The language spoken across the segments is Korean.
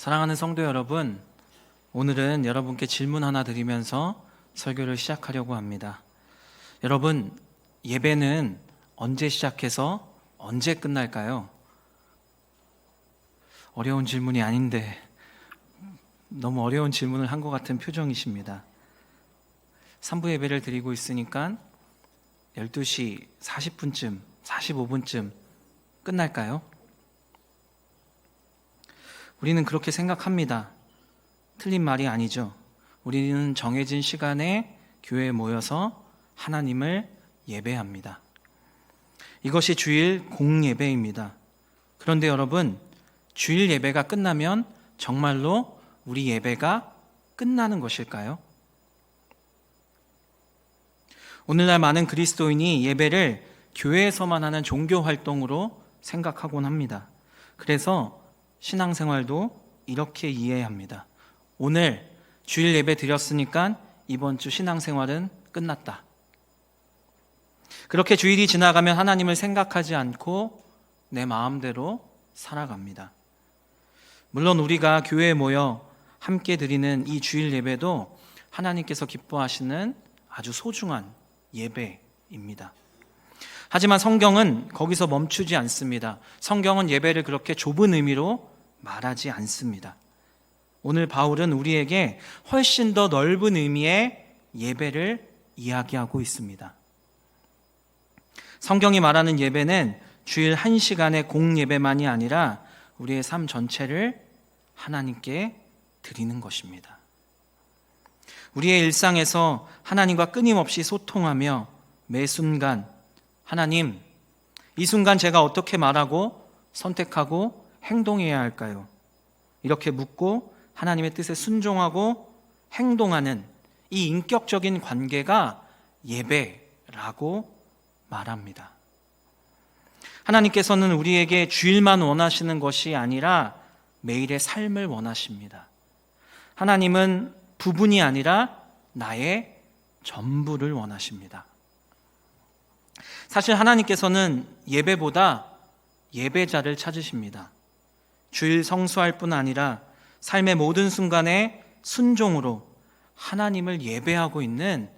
사랑하는 성도 여러분, 오늘은 여러분께 질문 하나 드리면서 설교를 시작하려고 합니다. 여러분, 예배는 언제 시작해서 언제 끝날까요? 어려운 질문이 아닌데 너무 어려운 질문을 한 것 같은 표정이십니다. 3부 예배를 드리고 있으니까 12시 40분쯤, 45분쯤 끝날까요? 우리는 그렇게 생각합니다. 틀린 말이 아니죠. 우리는 정해진 시간에 교회에 모여서 하나님을 예배합니다. 이것이 주일 공예배입니다. 그런데 여러분, 주일 예배가 끝나면 정말로 우리 예배가 끝나는 것일까요? 오늘날 많은 그리스도인이 예배를 교회에서만 하는 종교 활동으로 생각하곤 합니다. 그래서 신앙생활도 이렇게 이해합니다. 오늘 주일 예배 드렸으니까 이번 주 신앙생활은 끝났다. 그렇게 주일이 지나가면 하나님을 생각하지 않고 내 마음대로 살아갑니다. 물론 우리가 교회에 모여 함께 드리는 이 주일 예배도 하나님께서 기뻐하시는 아주 소중한 예배입니다. 하지만 성경은 거기서 멈추지 않습니다. 성경은 예배를 그렇게 좁은 의미로 말하지 않습니다. 오늘 바울은 우리에게 훨씬 더 넓은 의미의 예배를 이야기하고 있습니다. 성경이 말하는 예배는 주일 1시간의 공예배만이 아니라 우리의 삶 전체를 하나님께 드리는 것입니다. 우리의 일상에서 하나님과 끊임없이 소통하며 매 순간 하나님, 이 순간 제가 어떻게 말하고 선택하고 행동해야 할까요? 이렇게 묻고 하나님의 뜻에 순종하고 행동하는 이 인격적인 관계가 예배라고 말합니다. 하나님께서는 우리에게 주일만 원하시는 것이 아니라 매일의 삶을 원하십니다. 하나님은 부분이 아니라 나의 전부를 원하십니다. 사실 하나님께서는 예배보다 예배자를 찾으십니다. 주일 성수할 뿐 아니라 삶의 모든 순간에 순종으로 하나님을 예배하고 있는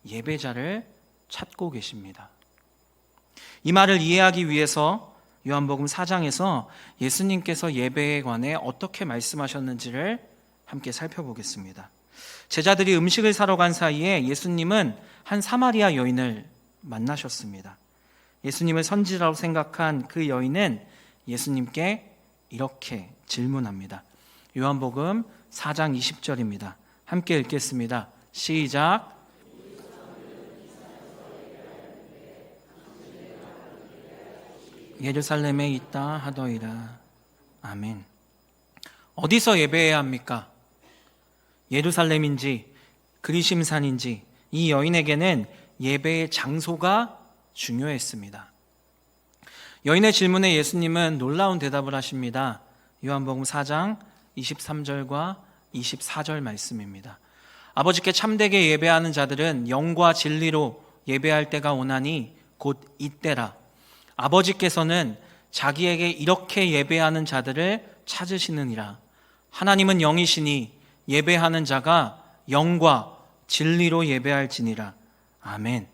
예배자를 찾고 계십니다. 이 말을 이해하기 위해서 요한복음 4장에서 예수님께서 예배에 관해 어떻게 말씀하셨는지를 함께 살펴보겠습니다. 제자들이 음식을 사러 간 사이에 예수님은 한 사마리아 여인을 만나셨습니다. 예수님을 선지자로 생각한 그 여인은 예수님께 이렇게 질문합니다. 요한복음 4장 20절입니다. 함께 읽겠습니다. 시작. 예루살렘에 있다 하더이라. 아멘. 어디서 예배해야 합니까? 예루살렘인지 그리심산인지 이 여인에게는 예배의 장소가 중요했습니다. 여인의 질문에 예수님은 놀라운 대답을 하십니다. 요한복음 4장 23절과 24절 말씀입니다. 아버지께 참되게 예배하는 자들은 영과 진리로 예배할 때가 오나니 곧 이때라. 아버지께서는 자기에게 이렇게 예배하는 자들을 찾으시느니라. 하나님은 영이시니 예배하는 자가 영과 진리로 예배할지니라. 아멘.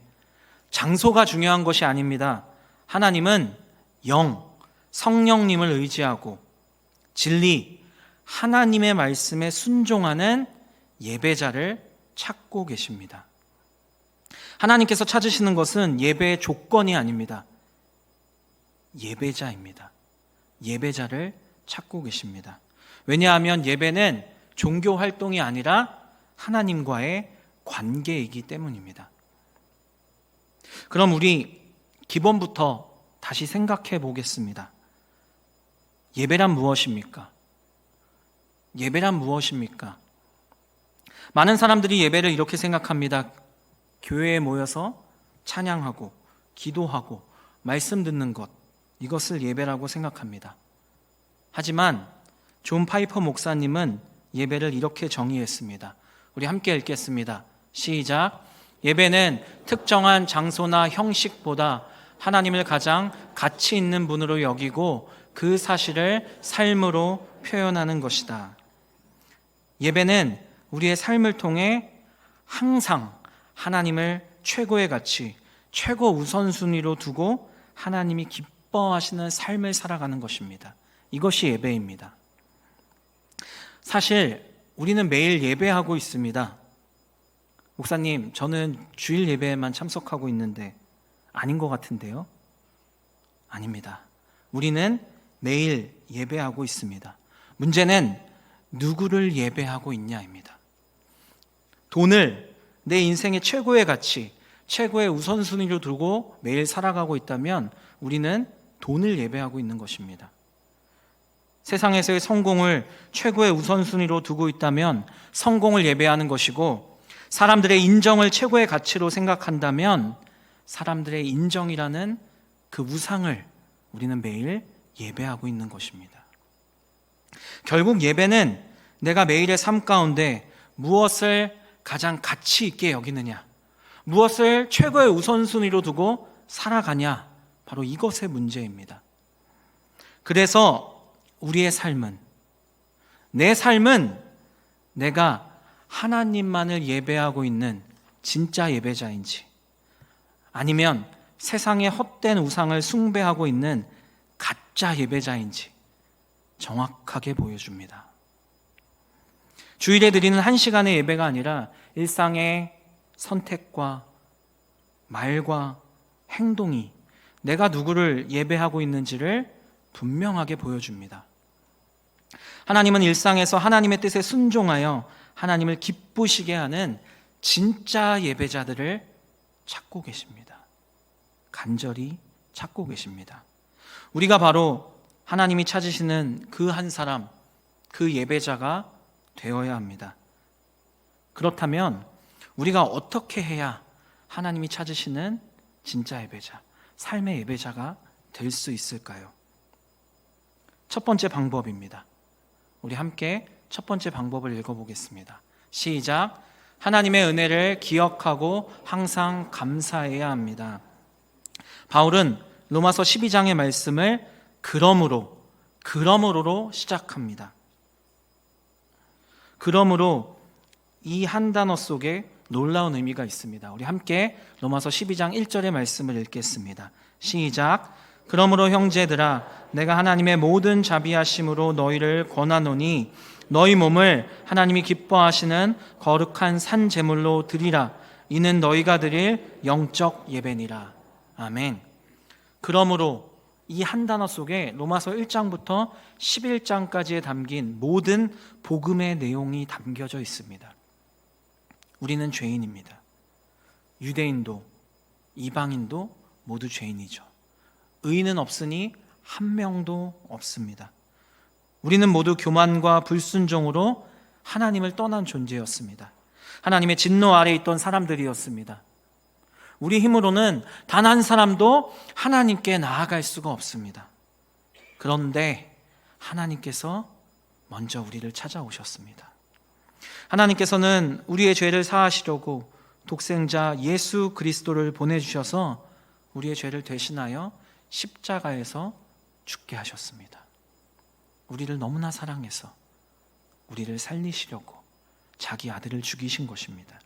장소가 중요한 것이 아닙니다. 하나님은 영, 성령님을 의지하고 진리, 하나님의 말씀에 순종하는 예배자를 찾고 계십니다. 하나님께서 찾으시는 것은 예배의 조건이 아닙니다. 예배자입니다. 예배자를 찾고 계십니다. 왜냐하면 예배는 종교 활동이 아니라 하나님과의 관계이기 때문입니다. 그럼 우리 기본부터 다시 생각해 보겠습니다. 예배란 무엇입니까? 예배란 무엇입니까? 많은 사람들이 예배를 이렇게 생각합니다. 교회에 모여서 찬양하고 기도하고 말씀 듣는 것, 이것을 예배라고 생각합니다. 하지만 존 파이퍼 목사님은 예배를 이렇게 정의했습니다. 우리 함께 읽겠습니다. 시작. 예배는 특정한 장소나 형식보다 하나님을 가장 가치 있는 분으로 여기고 그 사실을 삶으로 표현하는 것이다. 예배는 우리의 삶을 통해 항상 하나님을 최고의 가치, 최고 우선순위로 두고 하나님이 기뻐하시는 삶을 살아가는 것입니다. 이것이 예배입니다. 사실 우리는 매일 예배하고 있습니다. 목사님, 저는 주일 예배에만 참석하고 있는데 아닌 것 같은데요? 아닙니다. 우리는 매일 예배하고 있습니다. 문제는 누구를 예배하고 있냐입니다. 돈을 내 인생의 최고의 가치, 최고의 우선순위로 두고 매일 살아가고 있다면 우리는 돈을 예배하고 있는 것입니다. 세상에서의 성공을 최고의 우선순위로 두고 있다면 성공을 예배하는 것이고, 사람들의 인정을 최고의 가치로 생각한다면 사람들의 인정이라는 그 우상을 우리는 매일 예배하고 있는 것입니다. 결국 예배는 내가 매일의 삶 가운데 무엇을 가장 가치 있게 여기느냐, 무엇을 최고의 우선순위로 두고 살아가냐, 바로 이것의 문제입니다. 그래서 우리의 삶은, 내 삶은 내가 하나님만을 예배하고 있는 진짜 예배자인지, 아니면 세상의 헛된 우상을 숭배하고 있는 가짜 예배자인지 정확하게 보여줍니다. 주일에 드리는 1시간의 예배가 아니라 일상의 선택과 말과 행동이 내가 누구를 예배하고 있는지를 분명하게 보여줍니다. 하나님은 일상에서 하나님의 뜻에 순종하여 하나님을 기쁘시게 하는 진짜 예배자들을 찾고 계십니다. 간절히 찾고 계십니다. 우리가 바로 하나님이 찾으시는 그 한 사람, 그 예배자가 되어야 합니다. 그렇다면 우리가 어떻게 해야 하나님이 찾으시는 진짜 예배자, 삶의 예배자가 될 수 있을까요? 첫 번째 방법입니다. 우리 함께 첫 번째 방법을 읽어보겠습니다. 시작. 하나님의 은혜를 기억하고 항상 감사해야 합니다. 바울은 로마서 12장의 말씀을 그러므로로 시작합니다. 그러므로 이 한 단어 속에 놀라운 의미가 있습니다. 우리 함께 로마서 12장 1절의 말씀을 읽겠습니다. 시작. 그러므로 형제들아, 내가 하나님의 모든 자비하심으로 너희를 권하노니 너희 몸을 하나님이 기뻐하시는 거룩한 산 제물로 드리라. 이는 너희가 드릴 영적 예배니라. 아멘. 그러므로 이 한 단어 속에 로마서 1장부터 11장까지에 담긴 모든 복음의 내용이 담겨져 있습니다. 우리는 죄인입니다. 유대인도 이방인도 모두 죄인이죠. 의인은 없으니 한 명도 없습니다. 우리는 모두 교만과 불순종으로 하나님을 떠난 존재였습니다. 하나님의 진노 아래에 있던 사람들이었습니다. 우리 힘으로는 단 한 사람도 하나님께 나아갈 수가 없습니다. 그런데 하나님께서 먼저 우리를 찾아오셨습니다. 하나님께서는 우리의 죄를 사하시려고 독생자 예수 그리스도를 보내주셔서 우리의 죄를 대신하여 십자가에서 죽게 하셨습니다. 우리를 너무나 사랑해서 우리를 살리시려고 자기 아들을 죽이신 것입니다.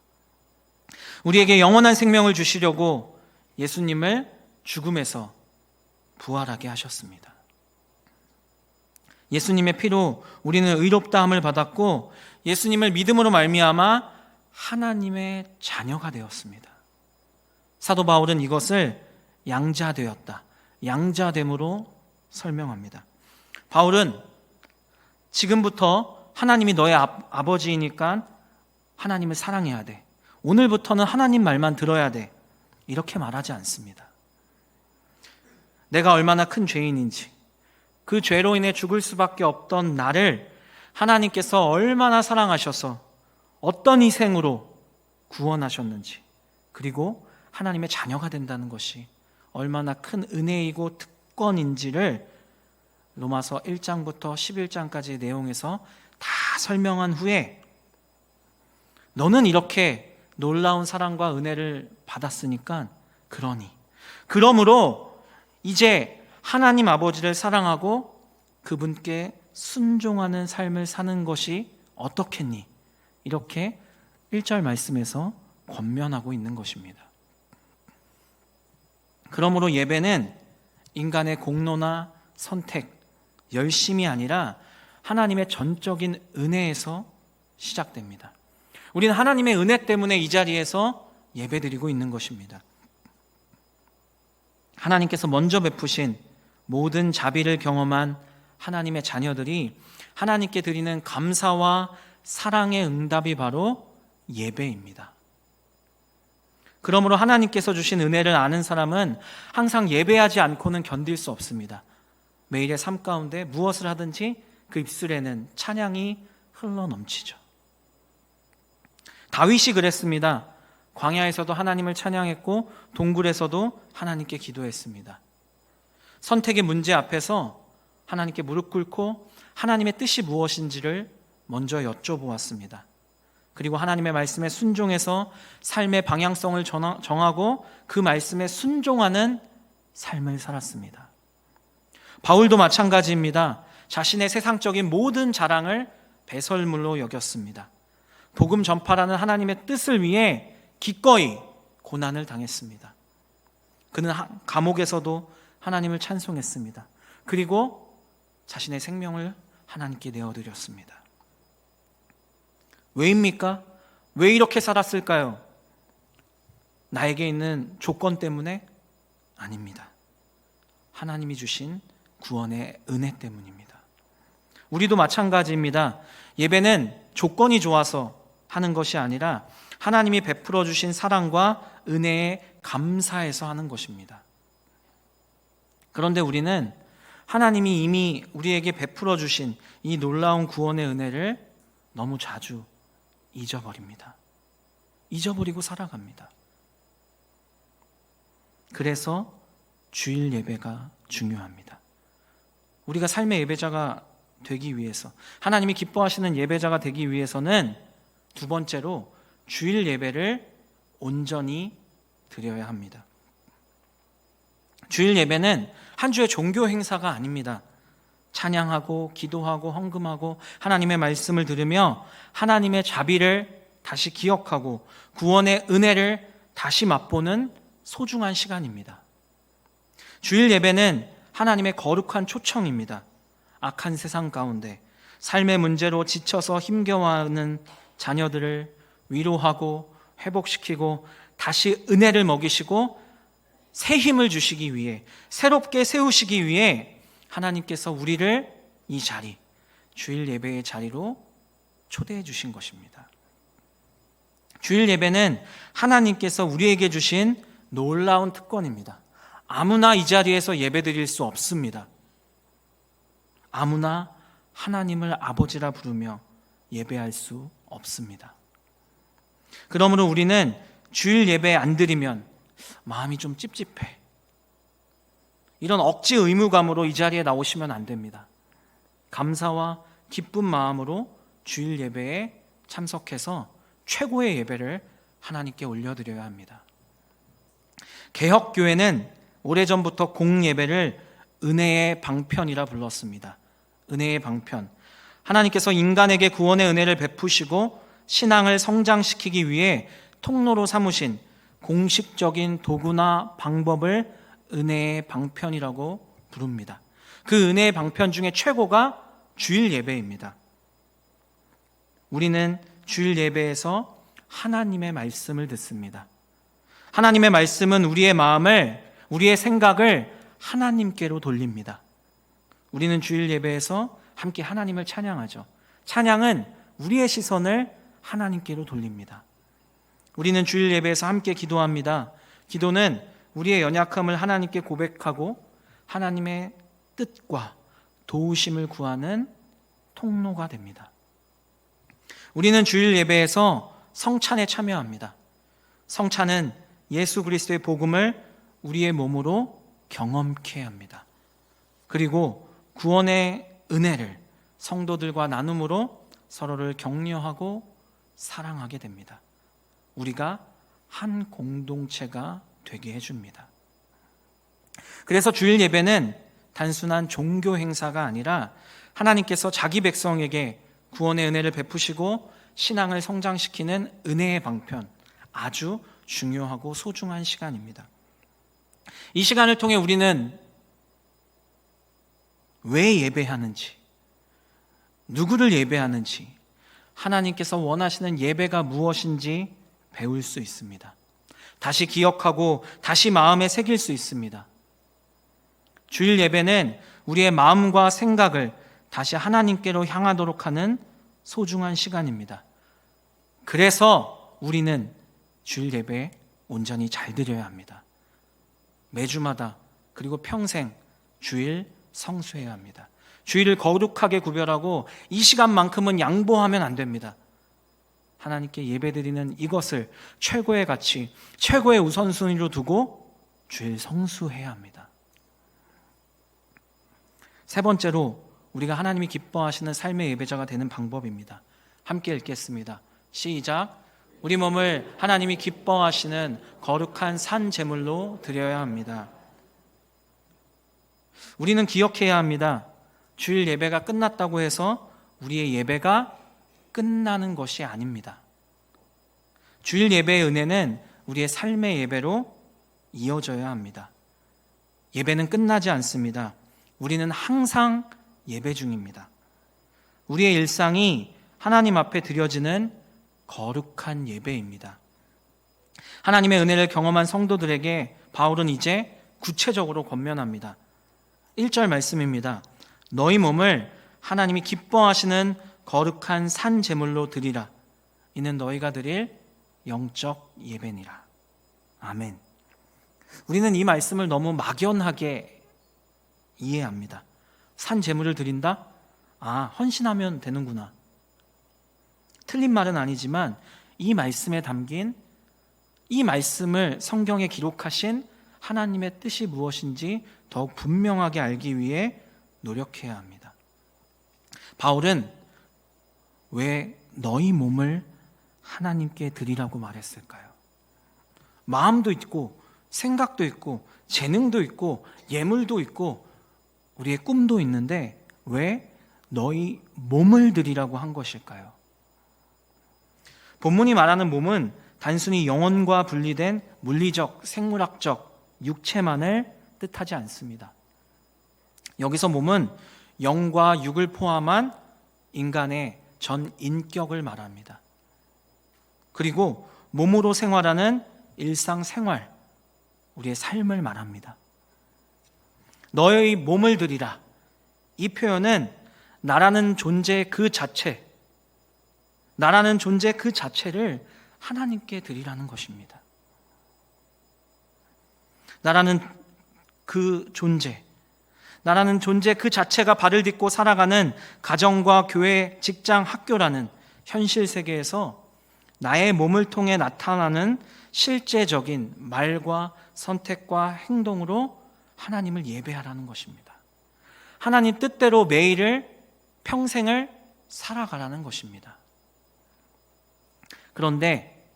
우리에게 영원한 생명을 주시려고 예수님을 죽음에서 부활하게 하셨습니다. 예수님의 피로 우리는 의롭다함을 받았고 예수님을 믿음으로 말미암아 하나님의 자녀가 되었습니다. 사도 바울은 이것을 양자되었다, 양자됨으로 설명합니다. 바울은 지금부터 하나님이 너의 아버지이니까 하나님을 사랑해야 돼, 오늘부터는 하나님 말만 들어야 돼, 이렇게 말하지 않습니다. 내가 얼마나 큰 죄인인지, 그 죄로 인해 죽을 수밖에 없던 나를 하나님께서 얼마나 사랑하셔서 어떤 희생으로 구원하셨는지, 그리고 하나님의 자녀가 된다는 것이 얼마나 큰 은혜이고 특권인지를 로마서 1장부터 11장까지의 내용에서 다 설명한 후에 너는 이렇게 놀라운 사랑과 은혜를 받았으니까 그러므로 이제 하나님 아버지를 사랑하고 그분께 순종하는 삶을 사는 것이 어떻겠니? 이렇게 1절 말씀에서 권면하고 있는 것입니다. 그러므로 예배는 인간의 공로나 선택, 열심이 아니라 하나님의 전적인 은혜에서 시작됩니다. 우리는 하나님의 은혜 때문에 이 자리에서 예배드리고 있는 것입니다. 하나님께서 먼저 베푸신 모든 자비를 경험한 하나님의 자녀들이 하나님께 드리는 감사와 사랑의 응답이 바로 예배입니다. 그러므로 하나님께서 주신 은혜를 아는 사람은 항상 예배하지 않고는 견딜 수 없습니다. 매일의 삶 가운데 무엇을 하든지 그 입술에는 찬양이 흘러넘치죠. 다윗이 그랬습니다. 광야에서도 하나님을 찬양했고 동굴에서도 하나님께 기도했습니다. 선택의 문제 앞에서 하나님께 무릎 꿇고 하나님의 뜻이 무엇인지를 먼저 여쭤보았습니다. 그리고 하나님의 말씀에 순종해서 삶의 방향성을 정하고 그 말씀에 순종하는 삶을 살았습니다. 바울도 마찬가지입니다. 자신의 세상적인 모든 자랑을 배설물로 여겼습니다. 복음 전파라는 하나님의 뜻을 위해 기꺼이 고난을 당했습니다. 그는 감옥에서도 하나님을 찬송했습니다. 그리고 자신의 생명을 하나님께 내어드렸습니다. 왜입니까? 왜 이렇게 살았을까요? 나에게 있는 조건 때문에? 아닙니다. 하나님이 주신 구원의 은혜 때문입니다. 우리도 마찬가지입니다. 예배는 조건이 좋아서 하는 것이 아니라 하나님이 베풀어 주신 사랑과 은혜에 감사해서 하는 것입니다. 그런데 우리는 하나님이 이미 우리에게 베풀어 주신 이 놀라운 구원의 은혜를 너무 자주 잊어버립니다. 잊어버리고 살아갑니다. 그래서 주일 예배가 중요합니다. 우리가 삶의 예배자가 되기 위해서, 하나님이 기뻐하시는 예배자가 되기 위해서는 두 번째로 주일 예배를 온전히 드려야 합니다. 주일 예배는 한 주의 종교 행사가 아닙니다. 찬양하고 기도하고 헌금하고 하나님의 말씀을 들으며 하나님의 자비를 다시 기억하고 구원의 은혜를 다시 맛보는 소중한 시간입니다. 주일 예배는 하나님의 거룩한 초청입니다. 악한 세상 가운데 삶의 문제로 지쳐서 힘겨워하는 자녀들을 위로하고 회복시키고 다시 은혜를 먹이시고 새 힘을 주시기 위해, 새롭게 세우시기 위해 하나님께서 우리를 이 자리, 주일 예배의 자리로 초대해 주신 것입니다. 주일 예배는 하나님께서 우리에게 주신 놀라운 특권입니다. 아무나 이 자리에서 예배드릴 수 없습니다. 아무나 하나님을 아버지라 부르며 예배할 수 없습니다. 그러므로 우리는 주일 예배 안 드리면 마음이 좀 찝찝해, 이런 억지 의무감으로 이 자리에 나오시면 안 됩니다. 감사와 기쁜 마음으로 주일 예배에 참석해서 최고의 예배를 하나님께 올려드려야 합니다. 개혁교회는 오래전부터 공예배를 은혜의 방편이라 불렀습니다. 은혜의 방편. 하나님께서 인간에게 구원의 은혜를 베푸시고 신앙을 성장시키기 위해 통로로 삼으신 공식적인 도구나 방법을 은혜의 방편이라고 부릅니다. 그 은혜의 방편 중에 최고가 주일 예배입니다. 우리는 주일 예배에서 하나님의 말씀을 듣습니다. 하나님의 말씀은 우리의 마음을, 우리의 생각을 하나님께로 돌립니다. 우리는 주일 예배에서 함께 하나님을 찬양하죠. 찬양은 우리의 시선을 하나님께로 돌립니다. 우리는 주일 예배에서 함께 기도합니다. 기도는 우리의 연약함을 하나님께 고백하고 하나님의 뜻과 도우심을 구하는 통로가 됩니다. 우리는 주일 예배에서 성찬에 참여합니다. 성찬은 예수 그리스도의 복음을 우리의 몸으로 경험케 합니다. 그리고 구원의 은혜를 성도들과 나눔으로 서로를 격려하고 사랑하게 됩니다. 우리가 한 공동체가 되게 해줍니다. 그래서 주일 예배는 단순한 종교 행사가 아니라 하나님께서 자기 백성에게 구원의 은혜를 베푸시고 신앙을 성장시키는 은혜의 방편, 아주 중요하고 소중한 시간입니다. 이 시간을 통해 우리는 왜 예배하는지, 누구를 예배하는지, 하나님께서 원하시는 예배가 무엇인지 배울 수 있습니다. 다시 기억하고 다시 마음에 새길 수 있습니다. 주일 예배는 우리의 마음과 생각을 다시 하나님께로 향하도록 하는 소중한 시간입니다. 그래서 우리는 주일 예배에 온전히 잘 드려야 합니다. 매주마다 그리고 평생 주일 성수해야 합니다. 주일을 거룩하게 구별하고 이 시간만큼은 양보하면 안 됩니다. 하나님께 예배드리는 이것을 최고의 가치, 최고의 우선순위로 두고 주일 성수해야 합니다. 세 번째로 우리가 하나님이 기뻐하시는 삶의 예배자가 되는 방법입니다. 함께 읽겠습니다. 시작. 우리 몸을 하나님이 기뻐하시는 거룩한 산 제물로 드려야 합니다. 우리는 기억해야 합니다. 주일 예배가 끝났다고 해서 우리의 예배가 끝나는 것이 아닙니다. 주일 예배의 은혜는 우리의 삶의 예배로 이어져야 합니다. 예배는 끝나지 않습니다. 우리는 항상 예배 중입니다. 우리의 일상이 하나님 앞에 드려지는 거룩한 예배입니다. 하나님의 은혜를 경험한 성도들에게 바울은 이제 구체적으로 권면합니다. 1절 말씀입니다. 너희 몸을 하나님이 기뻐하시는 거룩한 산 제물로 드리라. 이는 너희가 드릴 영적 예배니라. 아멘. 우리는 이 말씀을 너무 막연하게 이해합니다. 산 제물을 드린다? 헌신하면 되는구나. 틀린 말은 아니지만 이 말씀에 담긴, 이 말씀을 성경에 기록하신 하나님의 뜻이 무엇인지 더욱 분명하게 알기 위해 노력해야 합니다. 바울은 왜 너희 몸을 하나님께 드리라고 말했을까요? 마음도 있고 생각도 있고 재능도 있고 예물도 있고 우리의 꿈도 있는데 왜 너희 몸을 드리라고 한 것일까요? 본문이 말하는 몸은 단순히 영혼과 분리된 물리적, 생물학적, 육체만을 뜻하지 않습니다. 여기서 몸은 영과 육을 포함한 인간의 전 인격을 말합니다. 그리고 몸으로 생활하는 일상생활, 우리의 삶을 말합니다. 너의 몸을 드리라. 이 표현은 나라는 존재 그 자체, 나라는 존재 그 자체를 하나님께 드리라는 것입니다. 나라는 그 존재, 나라는 존재 그 자체가 발을 딛고 살아가는 가정과 교회, 직장, 학교라는 현실 세계에서 나의 몸을 통해 나타나는 실제적인 말과 선택과 행동으로 하나님을 예배하라는 것입니다. 하나님 뜻대로 매일을, 평생을 살아가라는 것입니다. 그런데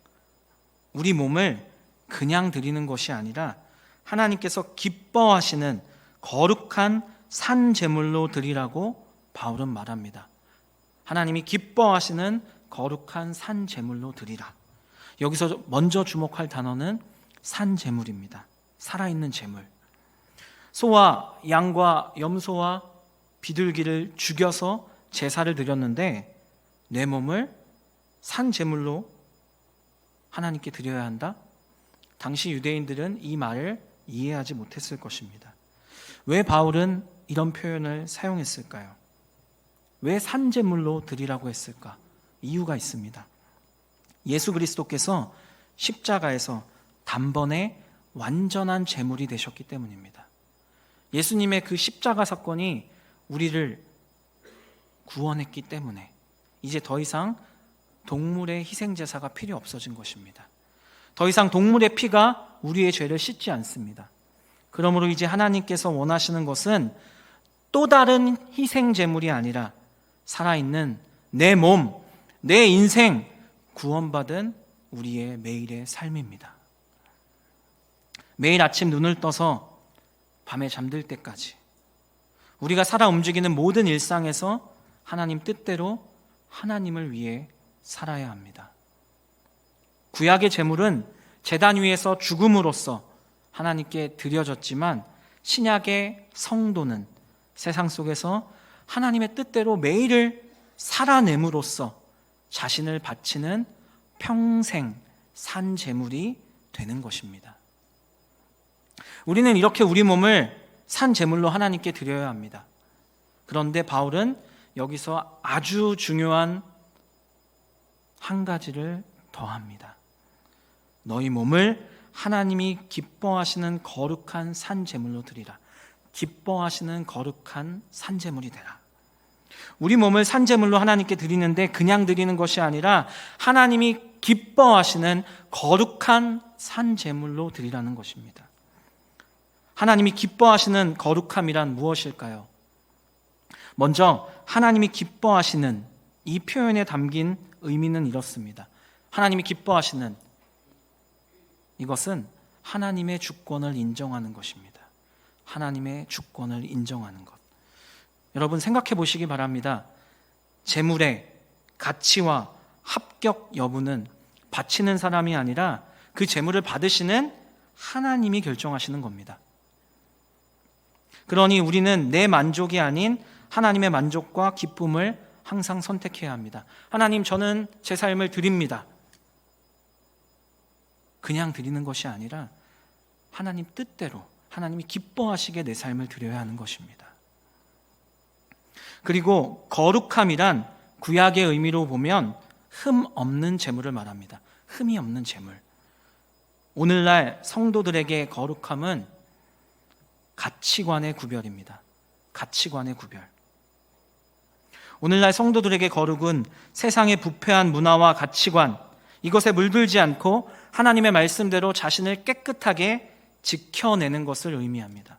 우리 몸을 그냥 드리는 것이 아니라 하나님께서 기뻐하시는 거룩한 산 제물로 드리라고 바울은 말합니다. 하나님이 기뻐하시는 거룩한 산 제물로 드리라. 여기서 먼저 주목할 단어는 산 제물입니다. 살아있는 제물. 소와 양과 염소와 비둘기를 죽여서 제사를 드렸는데 내 몸을 산 제물로 하나님께 드려야 한다? 당시 유대인들은 이 말을 이해하지 못했을 것입니다. 왜 바울은 이런 표현을 사용했을까요? 왜 산 제물로 드리라고 했을까? 이유가 있습니다. 예수 그리스도께서 십자가에서 단번에 완전한 제물이 되셨기 때문입니다. 예수님의 그 십자가 사건이 우리를 구원했기 때문에 이제 더 이상 동물의 희생제사가 필요 없어진 것입니다. 더 이상 동물의 피가 우리의 죄를 씻지 않습니다. 그러므로 이제 하나님께서 원하시는 것은 또 다른 희생제물이 아니라 살아있는 내 몸, 내 인생, 구원받은 우리의 매일의 삶입니다. 매일 아침 눈을 떠서 밤에 잠들 때까지 우리가 살아 움직이는 모든 일상에서 하나님 뜻대로 하나님을 위해 살아야 합니다. 구약의 제물은 제단 위에서 죽음으로써 하나님께 드려졌지만 신약의 성도는 세상 속에서 하나님의 뜻대로 매일을 살아냄으로써 자신을 바치는 평생 산 제물이 되는 것입니다. 우리는 이렇게 우리 몸을 산 제물로 하나님께 드려야 합니다. 그런데 바울은 여기서 아주 중요한 한 가지를 더합니다. 너희 몸을 하나님이 기뻐하시는 거룩한 산 제물로 드리라. 기뻐하시는 거룩한 산 제물이 되라. 우리 몸을 산 제물로 하나님께 드리는데 그냥 드리는 것이 아니라 하나님이 기뻐하시는 거룩한 산 제물로 드리라는 것입니다. 하나님이 기뻐하시는 거룩함이란 무엇일까요? 먼저 하나님이 기뻐하시는 이 표현에 담긴 의미는 이렇습니다. 하나님이 기뻐하시는 이것은 하나님의 주권을 인정하는 것입니다. 하나님의 주권을 인정하는 것. 여러분 생각해 보시기 바랍니다. 재물의 가치와 합격 여부는 바치는 사람이 아니라 그 재물을 받으시는 하나님이 결정하시는 겁니다. 그러니 우리는 내 만족이 아닌 하나님의 만족과 기쁨을 항상 선택해야 합니다. 하나님, 저는 제 삶을 드립니다. 그냥 드리는 것이 아니라 하나님 뜻대로 하나님이 기뻐하시게 내 삶을 드려야 하는 것입니다. 그리고 거룩함이란 구약의 의미로 보면 흠 없는 재물을 말합니다. 흠이 없는 재물. 오늘날 성도들에게 거룩함은 가치관의 구별입니다. 가치관의 구별. 오늘날 성도들에게 거룩은 세상의 부패한 문화와 가치관, 이것에 물들지 않고 하나님의 말씀대로 자신을 깨끗하게 지켜내는 것을 의미합니다.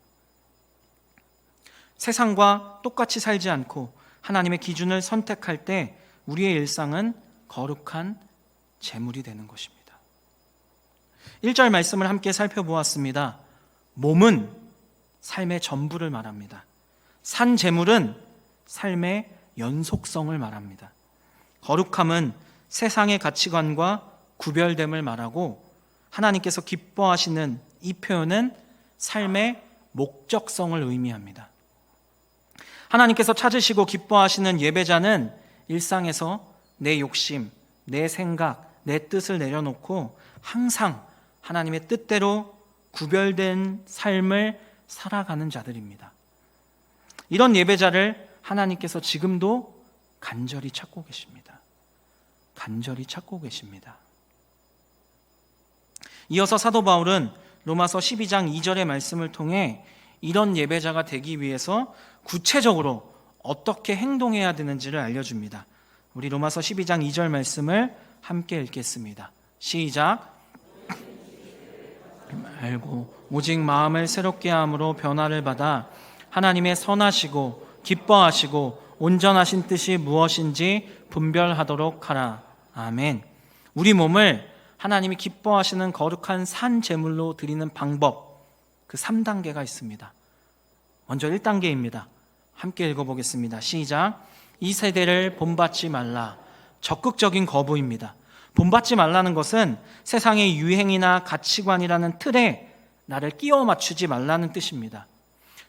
세상과 똑같이 살지 않고 하나님의 기준을 선택할 때 우리의 일상은 거룩한 재물이 되는 것입니다. 1절 말씀을 함께 살펴보았습니다. 몸은 삶의 전부를 말합니다. 산 재물은 삶의 연속성을 말합니다. 거룩함은 세상의 가치관과 구별됨을 말하고 하나님께서 기뻐하시는 이 표현은 삶의 목적성을 의미합니다. 하나님께서 찾으시고 기뻐하시는 예배자는 일상에서 내 욕심, 내 생각, 내 뜻을 내려놓고 항상 하나님의 뜻대로 구별된 삶을 살아가는 자들입니다. 이런 예배자를 하나님께서 지금도 간절히 찾고 계십니다. 간절히 찾고 계십니다. 이어서 사도 바울은 로마서 12장 2절의 말씀을 통해 이런 예배자가 되기 위해서 구체적으로 어떻게 행동해야 되는지를 알려줍니다. 우리 로마서 12장 2절 말씀을 함께 읽겠습니다. 시작. 알고 오직 마음을 새롭게 함으로 변화를 받아 하나님의 선하시고 기뻐하시고 온전하신 뜻이 무엇인지 분별하도록 하라. 아멘. 우리 몸을 하나님이 기뻐하시는 거룩한 산 제물로 드리는 방법, 그 3단계가 있습니다. 먼저 1단계입니다. 함께 읽어보겠습니다. 시작. 이 세대를 본받지 말라. 적극적인 거부입니다. 본받지 말라는 것은 세상의 유행이나 가치관이라는 틀에 나를 끼워 맞추지 말라는 뜻입니다.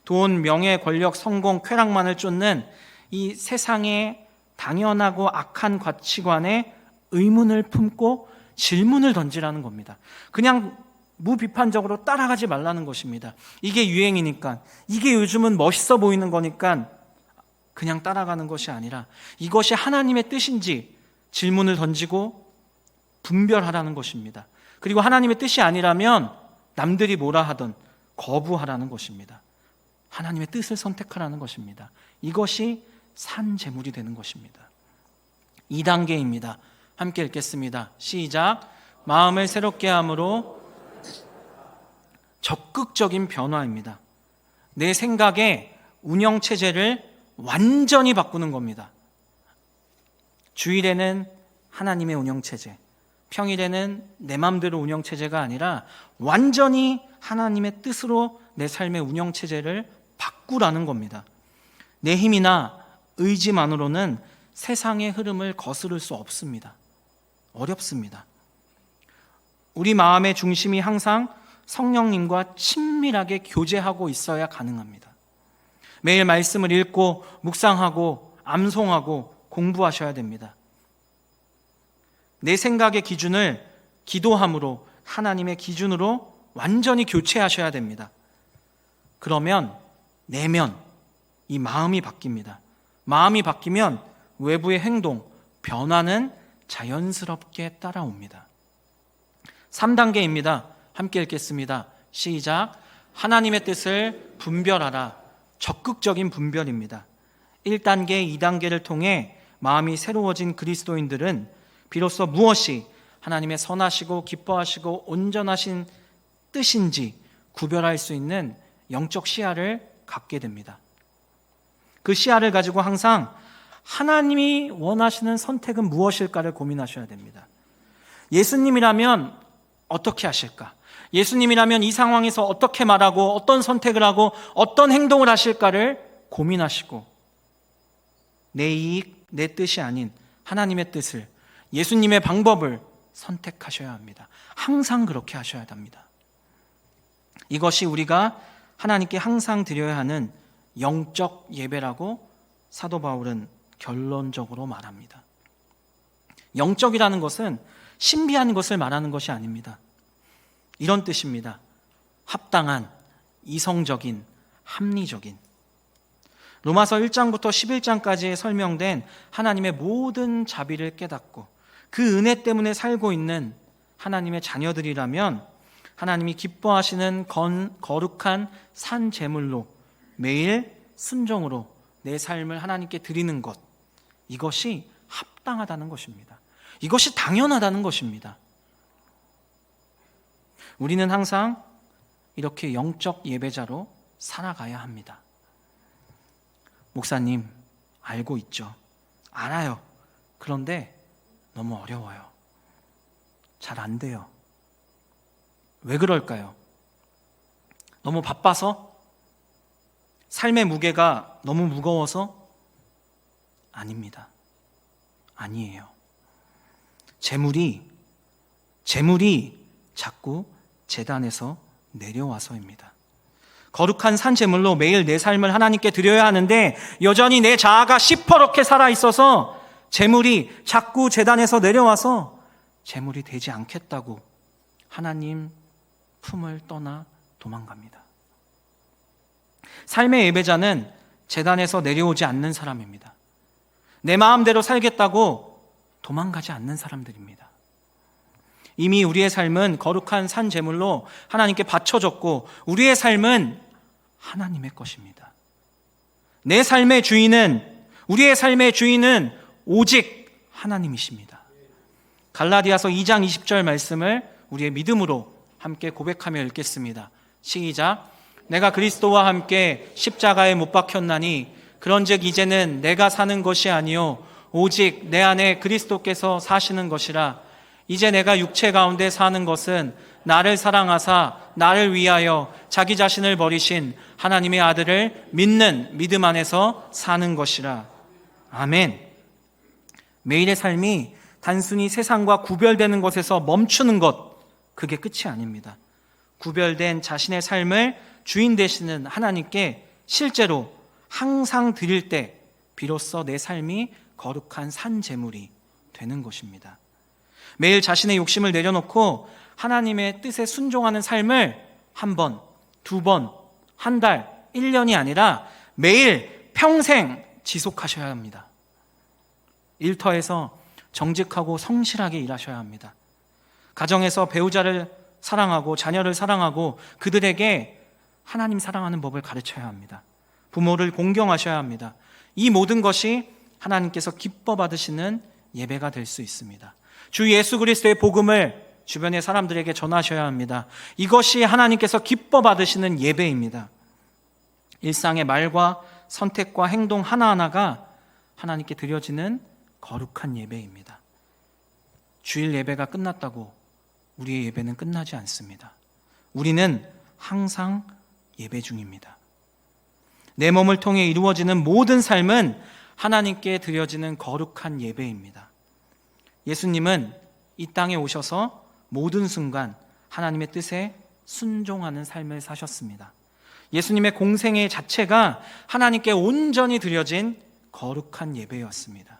돈, 명예, 권력, 성공, 쾌락만을 쫓는 이 세상의 당연하고 악한 가치관에 의문을 품고 질문을 던지라는 겁니다. 그냥 무비판적으로 따라가지 말라는 것입니다. 이게 유행이니까, 이게 요즘은 멋있어 보이는 거니까 그냥 따라가는 것이 아니라 이것이 하나님의 뜻인지 질문을 던지고 분별하라는 것입니다. 그리고 하나님의 뜻이 아니라면 남들이 뭐라 하든 거부하라는 것입니다. 하나님의 뜻을 선택하라는 것입니다. 이것이 산 제물이 되는 것입니다. 2단계입니다. 함께 읽겠습니다. 시작. 마음을 새롭게 함으로 적극적인 변화입니다. 내 생각의 운영체제를 완전히 바꾸는 겁니다. 주일에는 하나님의 운영체제, 평일에는 내 마음대로 운영체제가 아니라 완전히 하나님의 뜻으로 내 삶의 운영체제를 바꾸라는 겁니다. 내 힘이나 의지만으로는 세상의 흐름을 거스를 수 없습니다. 어렵습니다. 우리 마음의 중심이 항상 성령님과 친밀하게 교제하고 있어야 가능합니다. 매일 말씀을 읽고 묵상하고 암송하고 공부하셔야 됩니다. 내 생각의 기준을 기도함으로 하나님의 기준으로 완전히 교체하셔야 됩니다. 그러면 내면 이 마음이 바뀝니다. 마음이 바뀌면 외부의 행동, 변화는 자연스럽게 따라옵니다. 3단계입니다. 함께 읽겠습니다. 시작. 하나님의 뜻을 분별하라. 적극적인 분별입니다. 1단계, 2단계를 통해 마음이 새로워진 그리스도인들은 비로소 무엇이 하나님의 선하시고 기뻐하시고 온전하신 뜻인지 구별할 수 있는 영적 시야를 갖게 됩니다. 그 시야를 가지고 항상 하나님이 원하시는 선택은 무엇일까를 고민하셔야 됩니다. 예수님이라면 어떻게 하실까? 예수님이라면 이 상황에서 어떻게 말하고 어떤 선택을 하고 어떤 행동을 하실까를 고민하시고 내 이익, 내 뜻이 아닌 하나님의 뜻을, 예수님의 방법을 선택하셔야 합니다. 항상 그렇게 하셔야 합니다. 이것이 우리가 하나님께 항상 드려야 하는 영적 예배라고 사도 바울은 결론적으로 말합니다. 영적이라는 것은 신비한 것을 말하는 것이 아닙니다. 이런 뜻입니다. 합당한, 이성적인, 합리적인. 로마서 1장부터 11장까지에 설명된 하나님의 모든 자비를 깨닫고 그 은혜 때문에 살고 있는 하나님의 자녀들이라면 하나님이 기뻐하시는 거룩한 산 제물로 매일 순종으로 내 삶을 하나님께 드리는 것, 이것이 합당하다는 것입니다. 이것이 당연하다는 것입니다. 우리는 항상 이렇게 영적 예배자로 살아가야 합니다. 목사님, 알고 있죠. 알아요. 그런데 너무 어려워요. 잘 안 돼요. 왜 그럴까요? 너무 바빠서? 삶의 무게가 너무 무거워서? 아닙니다. 아니에요. 재물이 자꾸 제단에서 내려와서입니다. 거룩한 산 제물로 매일 내 삶을 하나님께 드려야 하는데 여전히 내 자아가 시퍼렇게 살아있어서 재물이 자꾸 제단에서 내려와서 재물이 되지 않겠다고 하나님 품을 떠나 도망갑니다. 삶의 예배자는 제단에서 내려오지 않는 사람입니다. 내 마음대로 살겠다고 도망가지 않는 사람들입니다. 이미 우리의 삶은 거룩한 산 제물로 하나님께 바쳐졌고 우리의 삶은 하나님의 것입니다. 내 삶의 주인은, 우리의 삶의 주인은 오직 하나님이십니다. 갈라디아서 2장 20절 말씀을 우리의 믿음으로 함께 고백하며 읽겠습니다. 시작. 내가 그리스도와 함께 십자가에 못 박혔나니 그런즉 이제는 내가 사는 것이 아니요 오직 내 안에 그리스도께서 사시는 것이라. 이제 내가 육체 가운데 사는 것은 나를 사랑하사 나를 위하여 자기 자신을 버리신 하나님의 아들을 믿는 믿음 안에서 사는 것이라. 아멘. 매일의 삶이 단순히 세상과 구별되는 것에서 멈추는 것, 그게 끝이 아닙니다. 구별된 자신의 삶을 주인 되시는 하나님께 실제로 항상 드릴 때 비로소 내 삶이 거룩한 산 제물이 되는 것입니다. 매일 자신의 욕심을 내려놓고 하나님의 뜻에 순종하는 삶을 한 번, 두 번, 한 달, 1년이 아니라 매일 평생 지속하셔야 합니다. 일터에서 정직하고 성실하게 일하셔야 합니다. 가정에서 배우자를 사랑하고 자녀를 사랑하고 그들에게 하나님 사랑하는 법을 가르쳐야 합니다. 부모를 공경하셔야 합니다. 이 모든 것이 하나님께서 기뻐 받으시는 예배가 될 수 있습니다. 주 예수 그리스도의 복음을 주변의 사람들에게 전하셔야 합니다. 이것이 하나님께서 기뻐 받으시는 예배입니다. 일상의 말과 선택과 행동 하나하나가 하나님께 드려지는 거룩한 예배입니다. 주일 예배가 끝났다고 우리의 예배는 끝나지 않습니다. 우리는 항상 예배 중입니다. 내 몸을 통해 이루어지는 모든 삶은 하나님께 드려지는 거룩한 예배입니다. 예수님은 이 땅에 오셔서 모든 순간 하나님의 뜻에 순종하는 삶을 사셨습니다. 예수님의 공생애 자체가 하나님께 온전히 드려진 거룩한 예배였습니다.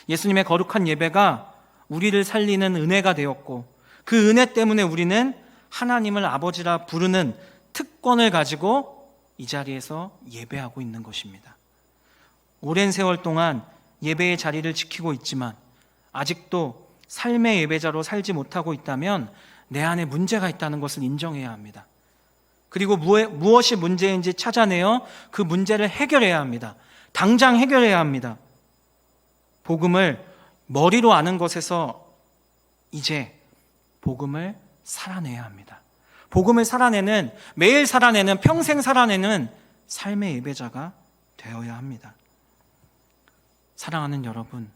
예수님의 거룩한 예배가 우리를 살리는 은혜가 되었고, 그 은혜 때문에 우리는 하나님을 아버지라 부르는 특권을 가지고 이 자리에서 예배하고 있는 것입니다. 오랜 세월 동안 예배의 자리를 지키고 있지만 아직도 삶의 예배자로 살지 못하고 있다면 내 안에 문제가 있다는 것을 인정해야 합니다. 그리고 무엇이 문제인지 찾아내어 그 문제를 해결해야 합니다. 당장 해결해야 합니다. 복음을 머리로 아는 것에서 이제 복음을 살아내야 합니다. 복음을 살아내는, 매일 살아내는, 평생 살아내는 삶의 예배자가 되어야 합니다. 사랑하는 여러분,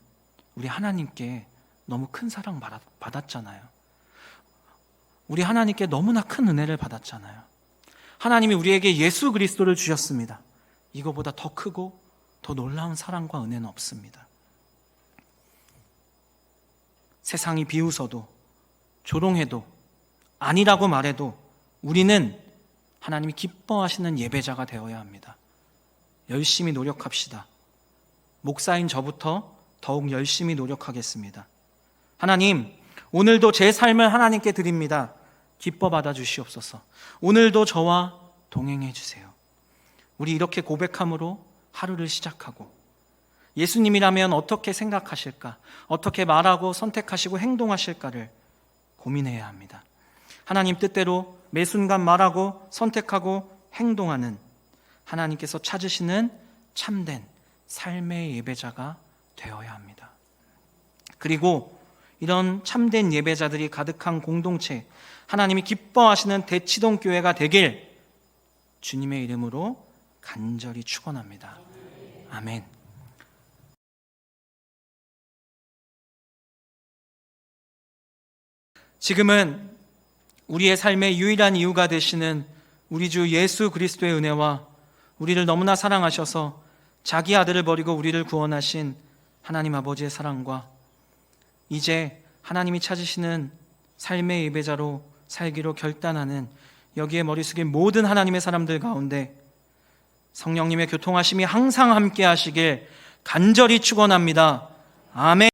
우리 하나님께 너무 큰 사랑 받았잖아요. 우리 하나님께 너무나 큰 은혜를 받았잖아요. 하나님이 우리에게 예수 그리스도를 주셨습니다. 이거보다 더 크고 더 놀라운 사랑과 은혜는 없습니다. 세상이 비웃어도, 조롱해도, 아니라고 말해도 우리는 하나님이 기뻐하시는 예배자가 되어야 합니다. 열심히 노력합시다. 목사인 저부터 더욱 열심히 노력하겠습니다. 하나님, 오늘도 제 삶을 하나님께 드립니다. 기뻐 받아 주시옵소서. 오늘도 저와 동행해 주세요. 우리 이렇게 고백함으로 하루를 시작하고, 예수님이라면 어떻게 생각하실까, 어떻게 말하고 선택하시고 행동하실까를 고민해야 합니다. 하나님 뜻대로 매 순간 말하고 선택하고 행동하는 하나님께서 찾으시는 참된 삶의 예배자가 되어야 합니다. 그리고 이런 참된 예배자들이 가득한 공동체, 하나님이 기뻐하시는 대치동 교회가 되길 주님의 이름으로 간절히 축원합니다. 아멘. 지금은 우리의 삶의 유일한 이유가 되시는 우리 주 예수 그리스도의 은혜와 우리를 너무나 사랑하셔서 자기 아들을 버리고 우리를 구원하신 하나님 아버지의 사랑과 이제 하나님이 찾으시는 삶의 예배자로 살기로 결단하는 여기에 머리 숙인 모든 하나님의 사람들 가운데 성령님의 교통하심이 항상 함께 하시길 간절히 축원합니다. 아멘.